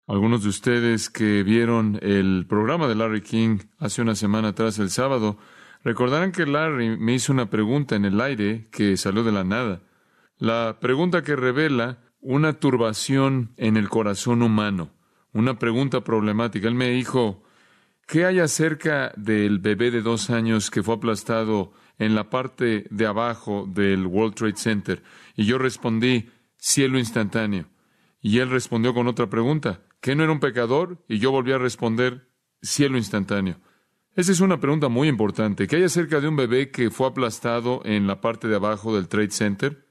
Algunos de ustedes que vieron el programa de Larry King hace una semana atrás, el sábado, recordarán que Larry me hizo una pregunta en el aire que salió de la nada. La pregunta que revela una turbación en el corazón humano, una pregunta problemática. Él me dijo, ¿qué hay acerca del bebé de 2 años que fue aplastado en la parte de abajo del World Trade Center? Y yo respondí, cielo instantáneo. Y él respondió con otra pregunta, ¿qué no era un pecador? Y yo volví a responder, cielo instantáneo. Esa es una pregunta muy importante. ¿Qué hay acerca de un bebé que fue aplastado en la parte de abajo del Trade Center?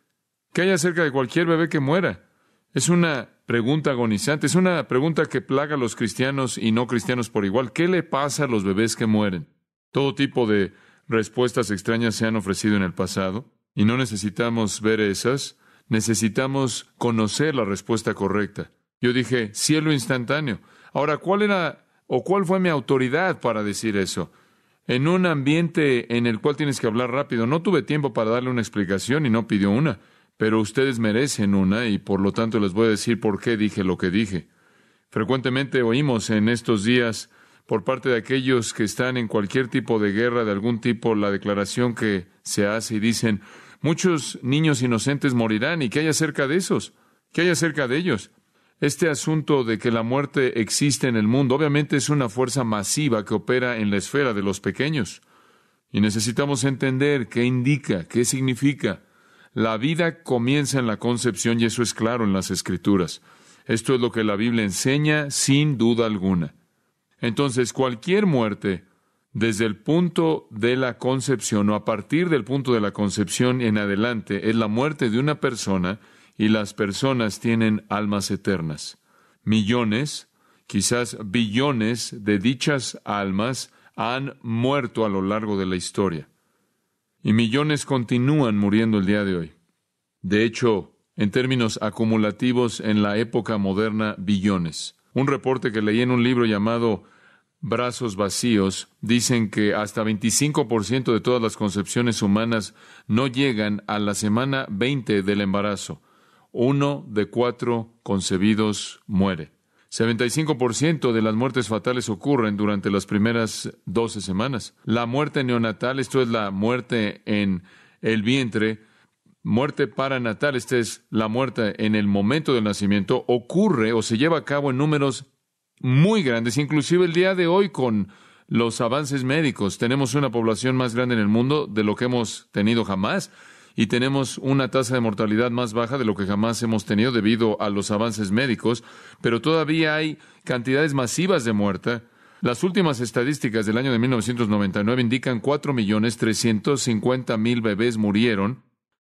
¿Qué hay acerca de cualquier bebé que muera? Es una pregunta agonizante, es una pregunta que plaga a los cristianos y no cristianos por igual. ¿Qué le pasa a los bebés que mueren? Todo tipo de respuestas extrañas se han ofrecido en el pasado y no necesitamos ver esas. Necesitamos conocer la respuesta correcta. Yo dije, cielo instantáneo. Ahora, ¿cuál fue mi autoridad para decir eso? En un ambiente en el cual tienes que hablar rápido, no tuve tiempo para darle una explicación y no pidió una, pero ustedes merecen una y por lo tanto les voy a decir por qué dije lo que dije. Frecuentemente oímos en estos días por parte de aquellos que están en cualquier tipo de guerra de algún tipo la declaración que se hace y dicen, muchos niños inocentes morirán. ¿Y qué hay acerca de esos? ¿Qué hay acerca de ellos? Este asunto de que la muerte existe en el mundo, obviamente es una fuerza masiva que opera en la esfera de los pequeños. Y necesitamos entender qué indica, qué significa. La vida comienza en la concepción y eso es claro en las Escrituras. Esto es lo que la Biblia enseña sin duda alguna. Entonces, cualquier muerte desde el punto de la concepción o a partir del punto de la concepción en adelante es la muerte de una persona y las personas tienen almas eternas. Millones, quizás billones de dichas almas han muerto a lo largo de la historia. Y millones continúan muriendo el día de hoy. De hecho, en términos acumulativos en la época moderna, billones. Un reporte que leí en un libro llamado Brazos Vacíos, dicen que hasta 25% de todas las concepciones humanas no llegan a la semana 20 del embarazo. 1 de 4 concebidos muere. 75% de las muertes fatales ocurren durante las primeras 12 semanas. La muerte neonatal, esto es la muerte en el vientre, muerte paranatal, esta es la muerte en el momento del nacimiento, ocurre o se lleva a cabo en números muy grandes, inclusive el día de hoy con los avances médicos. Tenemos una población más grande en el mundo de lo que hemos tenido jamás y tenemos una tasa de mortalidad más baja de lo que jamás hemos tenido debido a los avances médicos, pero todavía hay cantidades masivas de muerte. Las últimas estadísticas del año de 1999 indican 4.350.000 bebés murieron.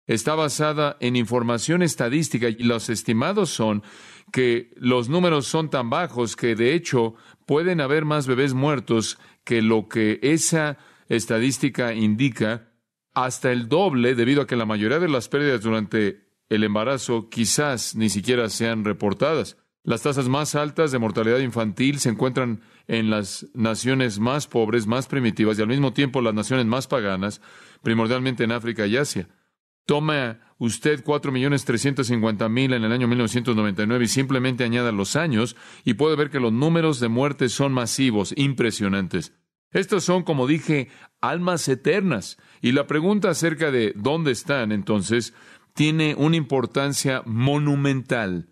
Está basada en información estadística y los estimados son que los números son tan bajos que de hecho pueden haber más bebés muertos que lo que esa estadística indica, hasta el doble, debido a que la mayoría de las pérdidas durante el embarazo quizás ni siquiera sean reportadas. Las tasas más altas de mortalidad infantil se encuentran en las naciones más pobres, más primitivas y al mismo tiempo las naciones más paganas, primordialmente en África y Asia. Toma usted 4.350.000 en el año 1999 y simplemente añada los años y puede ver que los números de muertes son masivos, impresionantes. Estos son, como dije, almas eternas. Y la pregunta acerca de dónde están, entonces, tiene una importancia monumental.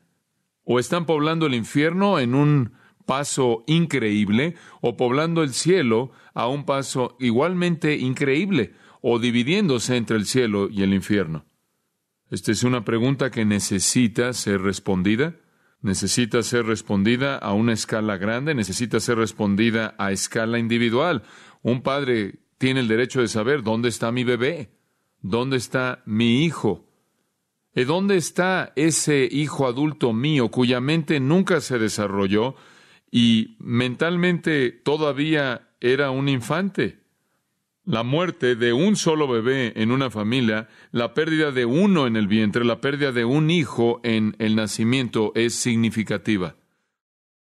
O están poblando el infierno en un paso increíble, o poblando el cielo a un paso igualmente increíble, o dividiéndose entre el cielo y el infierno. Esta es una pregunta que necesita ser respondida. Necesita ser respondida a una escala grande, necesita ser respondida a escala individual. Un padre tiene el derecho de saber dónde está mi bebé, dónde está mi hijo, y dónde está ese hijo adulto mío cuya mente nunca se desarrolló y mentalmente todavía era un infante. La muerte de un solo bebé en una familia, la pérdida de uno en el vientre, la pérdida de un hijo en el nacimiento es significativa.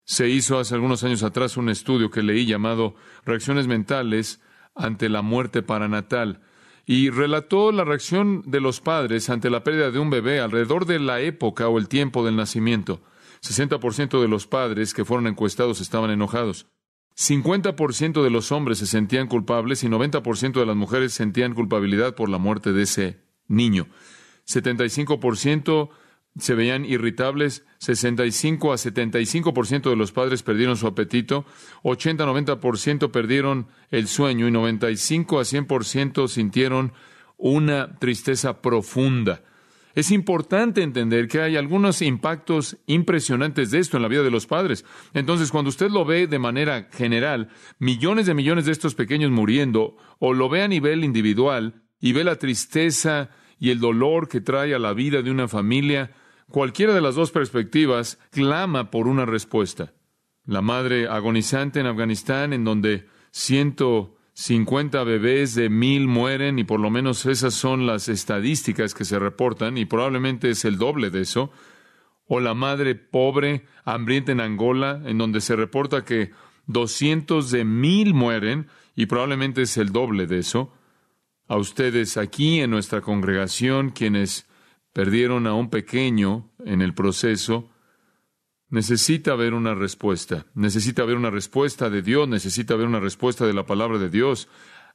Se hizo hace algunos años atrás un estudio que leí llamado Reacciones mentales ante la muerte paranatal y relató la reacción de los padres ante la pérdida de un bebé alrededor de la época o el tiempo del nacimiento. 60% de los padres que fueron encuestados estaban enojados. 50% de los hombres se sentían culpables y 90% de las mujeres sentían culpabilidad por la muerte de ese niño. 75% se veían irritables, 65 a 75% de los padres perdieron su apetito, 80-90% perdieron el sueño y 95 a 100% sintieron una tristeza profunda. Es importante entender que hay algunos impactos impresionantes de esto en la vida de los padres. Entonces, cuando usted lo ve de manera general, millones de estos pequeños muriendo, o lo ve a nivel individual y ve la tristeza y el dolor que trae a la vida de una familia, cualquiera de las dos perspectivas clama por una respuesta. La madre agonizante en Afganistán, en donde 150 bebés de 1,000 mueren, y por lo menos esas son las estadísticas que se reportan, y probablemente es el doble de eso. O la madre pobre, hambrienta en Angola, en donde se reporta que 200 de 1,000 mueren, y probablemente es el doble de eso. A ustedes aquí en nuestra congregación, quienes perdieron a un pequeño en el proceso, necesita haber una respuesta. Necesita haber una respuesta de Dios, necesita haber una respuesta de la palabra de Dios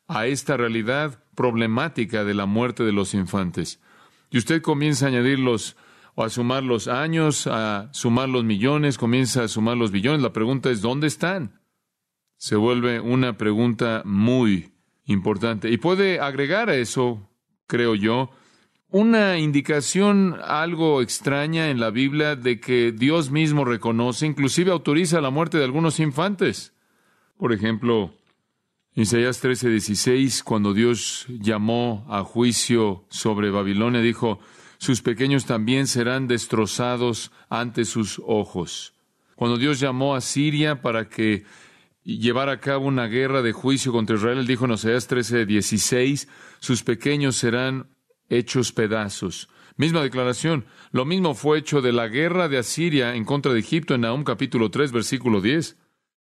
a esta realidad problemática de la muerte de los infantes. Y usted comienza a añadirlos, o a sumar los años, a sumar los millones, comienza a sumar los billones. La pregunta es, ¿dónde están? Se vuelve una pregunta muy importante. Y puede agregar a eso, creo yo, una indicación algo extraña en la Biblia de que Dios mismo reconoce, inclusive autoriza la muerte de algunos infantes. Por ejemplo, Isaías 13:16, cuando Dios llamó a juicio sobre Babilonia, dijo, sus pequeños también serán destrozados ante sus ojos. Cuando Dios llamó a Siria para que llevara a cabo una guerra de juicio contra Israel, él dijo en Isaías 13:16, sus pequeños serán hechos pedazos. Misma declaración. Lo mismo fue hecho de la guerra de Asiria en contra de Egipto en Nahum capítulo 3, versículo 10.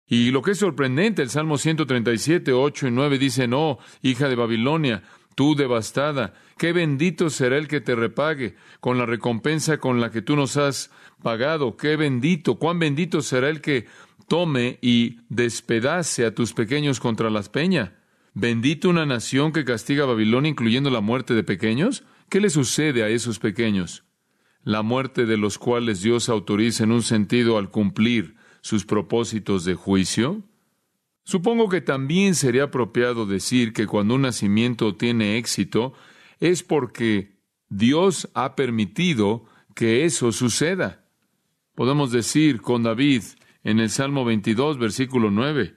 Y lo que es sorprendente, el Salmo 137, 8 y 9 dicen, oh, hija de Babilonia, tú devastada, qué bendito será el que te repague con la recompensa con la que tú nos has pagado. Qué bendito, cuán bendito será el que tome y despedace a tus pequeños contra las peñas. ¿Bendito una nación que castiga a Babilonia, incluyendo la muerte de pequeños? ¿Qué le sucede a esos pequeños? La muerte de los cuales Dios autoriza en un sentido al cumplir sus propósitos de juicio. Supongo que también sería apropiado decir que cuando un nacimiento tiene éxito es porque Dios ha permitido que eso suceda. Podemos decir con David en el Salmo 22, versículo 9,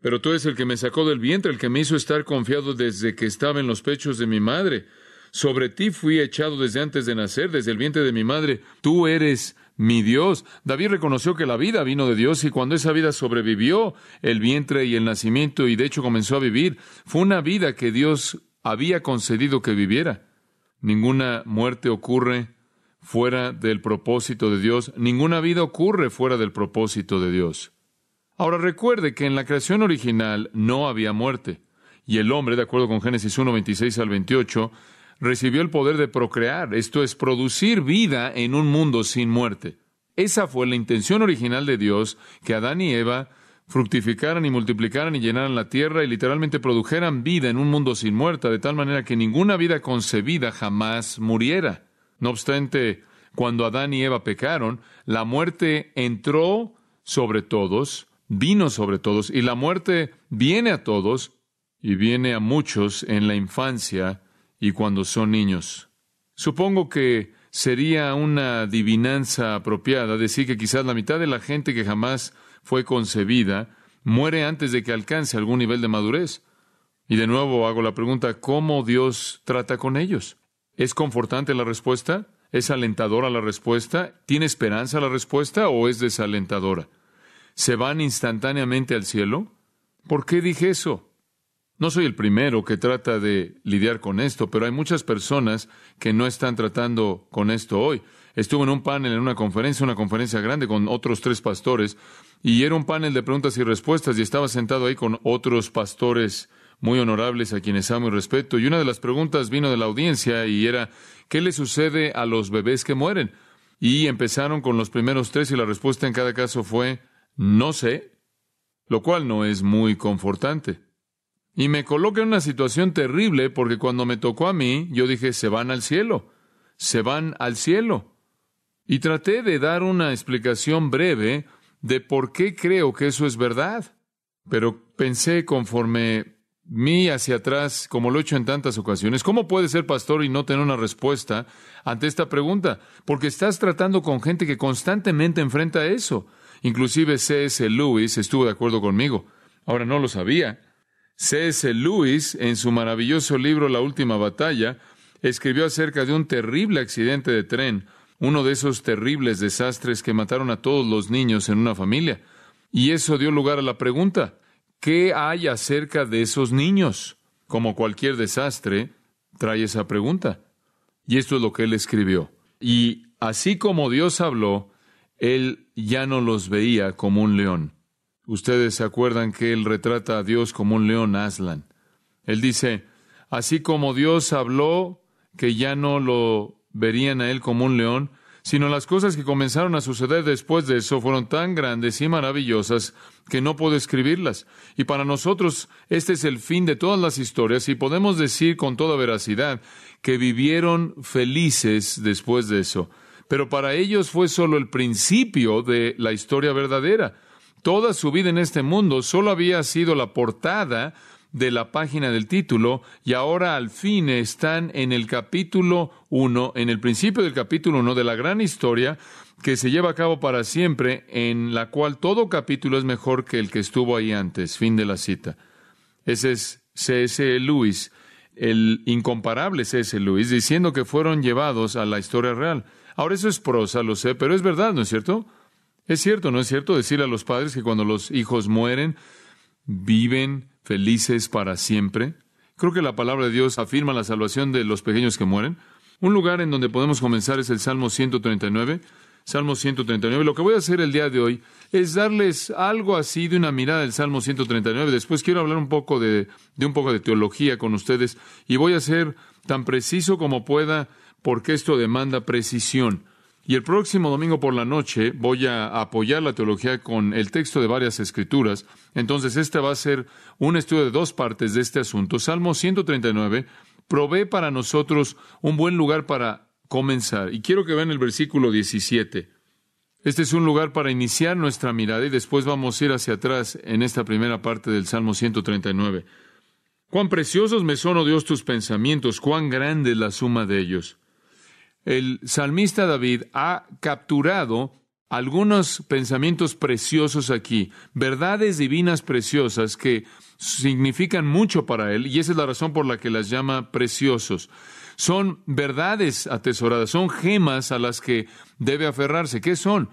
pero tú eres el que me sacó del vientre, el que me hizo estar confiado desde que estaba en los pechos de mi madre. Sobre ti fui echado desde antes de nacer, desde el vientre de mi madre. Tú eres mi Dios. David reconoció que la vida vino de Dios y cuando esa vida sobrevivió el vientre y el nacimiento y de hecho comenzó a vivir, fue una vida que Dios había concedido que viviera. Ninguna muerte ocurre fuera del propósito de Dios. Ninguna vida ocurre fuera del propósito de Dios. Ahora recuerde que en la creación original no había muerte, y el hombre, de acuerdo con Génesis 1, 26 al 28, recibió el poder de procrear, esto es, producir vida en un mundo sin muerte. Esa fue la intención original de Dios, que Adán y Eva fructificaran y multiplicaran y llenaran la tierra y literalmente produjeran vida en un mundo sin muerte, de tal manera que ninguna vida concebida jamás muriera. No obstante, cuando Adán y Eva pecaron, la muerte entró sobre todos, vino sobre todos, y la muerte viene a todos, y viene a muchos en la infancia y cuando son niños. Supongo que sería una adivinanza apropiada decir que quizás la mitad de la gente que jamás fue concebida muere antes de que alcance algún nivel de madurez. Y de nuevo hago la pregunta, ¿cómo Dios trata con ellos? ¿Es confortante la respuesta? ¿Es alentadora la respuesta? ¿Tiene esperanza la respuesta o es desalentadora? ¿Se van instantáneamente al cielo? ¿Por qué dije eso? No soy el primero que trata de lidiar con esto, pero hay muchas personas que no están tratando con esto hoy. Estuve en un panel, en una conferencia grande con otros 3 pastores, y era un panel de preguntas y respuestas, y estaba sentado ahí con otros pastores muy honorables a quienes amo y respeto, y una de las preguntas vino de la audiencia y era, ¿qué le sucede a los bebés que mueren? Y empezaron con los primeros tres y la respuesta en cada caso fue, no sé, lo cual no es muy confortante. Y me coloca en una situación terrible porque cuando me tocó a mí, yo dije, se van al cielo, se van al cielo. Y traté de dar una explicación breve de por qué creo que eso es verdad. Pero pensé conforme mí hacia atrás, como lo he hecho en tantas ocasiones, ¿cómo puedes ser pastor y no tener una respuesta ante esta pregunta? Porque estás tratando con gente que constantemente enfrenta eso. Inclusive C.S. Lewis estuvo de acuerdo conmigo. Ahora no lo sabía. C.S. Lewis, en su maravilloso libro La Última Batalla, escribió acerca de un terrible accidente de tren, uno de esos terribles desastres que mataron a todos los niños en una familia. Y eso dio lugar a la pregunta, ¿qué hay acerca de esos niños? Como cualquier desastre, trae esa pregunta. Y esto es lo que él escribió. Y así como Dios habló, él ya no los veía como un león. Ustedes se acuerdan que él retrata a Dios como un león Aslan. Él dice, así como Dios habló, que ya no lo verían a él como un león, sino las cosas que comenzaron a suceder después de eso fueron tan grandes y maravillosas que no puedo escribirlas. Y para nosotros este es el fin de todas las historias y podemos decir con toda veracidad que vivieron felices después de eso. Pero para ellos fue solo el principio de la historia verdadera. Toda su vida en este mundo solo había sido la portada de la página del título, y ahora al fin están en el capítulo 1, en el principio del capítulo 1 de la gran historia que se lleva a cabo para siempre, en la cual todo capítulo es mejor que el que estuvo ahí antes. Fin de la cita. Ese es C.S. Lewis, el incomparable C.S. Lewis, diciendo que fueron llevados a la historia real. Ahora eso es prosa, lo sé, pero es verdad, ¿no es cierto? Es cierto, ¿no es cierto? Decirle a los padres que cuando los hijos mueren, viven felices para siempre. Creo que la palabra de Dios afirma la salvación de los pequeños que mueren. Un lugar en donde podemos comenzar es el Salmo 139. Salmo 139. Lo que voy a hacer el día de hoy es darles algo así de una mirada del Salmo 139. Después quiero hablar un poco de teología con ustedes y voy a ser tan preciso como pueda porque esto demanda precisión. Y el próximo domingo por la noche voy a apoyar la teología con el texto de varias escrituras. Entonces, este va a ser un estudio de dos partes de este asunto. Salmo 139 provee para nosotros un buen lugar para comenzar. Y quiero que vean el versículo 17. Este es un lugar para iniciar nuestra mirada y después vamos a ir hacia atrás en esta primera parte del Salmo 139. Cuán preciosos me son, oh Dios, tus pensamientos, cuán grande es la suma de ellos. El salmista David ha capturado algunos pensamientos preciosos aquí, verdades divinas preciosas que significan mucho para él, y esa es la razón por la que las llama preciosos. Son verdades atesoradas, son gemas a las que debe aferrarse. ¿Qué son?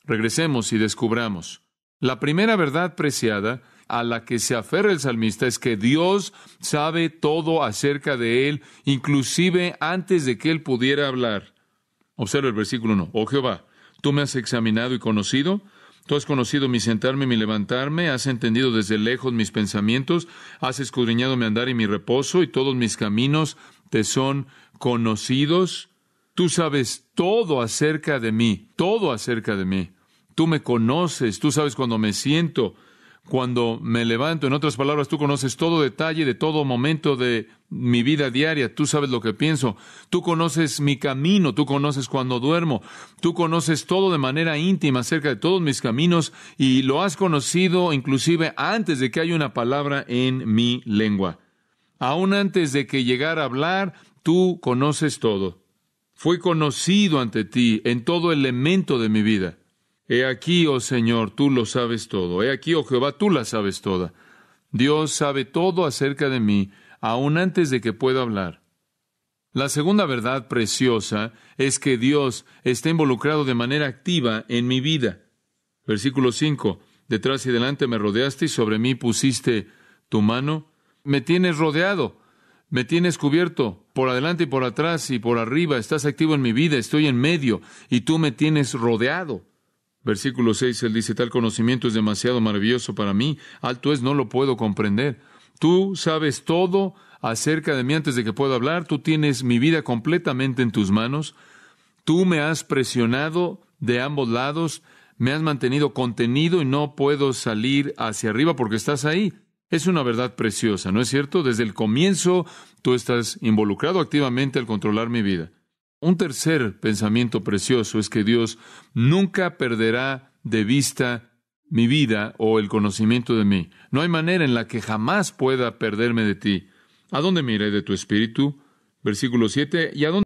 Regresemos y descubramos. La primera verdad preciada a la que se aferra el salmista es que Dios sabe todo acerca de él, inclusive antes de que él pudiera hablar. Observa el versículo 1. Oh Jehová, tú me has examinado y conocido. Tú has conocido mi sentarme y mi levantarme. Has entendido desde lejos mis pensamientos. Has escudriñado mi andar y mi reposo, y todos mis caminos te son conocidos. Tú sabes todo acerca de mí, todo acerca de mí. Tú me conoces, tú sabes cuando me siento, cuando me levanto. En otras palabras, tú conoces todo detalle de todo momento de mi vida diaria. Tú sabes lo que pienso. Tú conoces mi camino. Tú conoces cuando duermo. Tú conoces todo de manera íntima acerca de todos mis caminos y lo has conocido inclusive antes de que haya una palabra en mi lengua. Aún antes de que llegara a hablar, tú conoces todo. Fui conocido ante ti en todo elemento de mi vida. He aquí, oh Señor, tú lo sabes todo. He aquí, oh Jehová, tú la sabes toda. Dios sabe todo acerca de mí, aún antes de que pueda hablar. La segunda verdad preciosa es que Dios está involucrado de manera activa en mi vida. Versículo 5. Detrás y delante me rodeaste y sobre mí pusiste tu mano. Me tienes rodeado, me tienes cubierto, por adelante y por atrás y por arriba. Estás activo en mi vida, estoy en medio y tú me tienes rodeado. Versículo 6, él dice, tal conocimiento es demasiado maravilloso para mí, alto es, no lo puedo comprender. Tú sabes todo acerca de mí antes de que pueda hablar, tú tienes mi vida completamente en tus manos. Tú me has presionado de ambos lados, me has mantenido contenido y no puedo salir hacia arriba porque estás ahí. Es una verdad preciosa, ¿no es cierto? Desde el comienzo tú estás involucrado activamente al controlar mi vida. Un tercer pensamiento precioso es que Dios nunca perderá de vista mi vida o el conocimiento de mí. No hay manera en la que jamás pueda perderme de ti. ¿A dónde me iré de tu espíritu? Versículo 7. ¿Y a dónde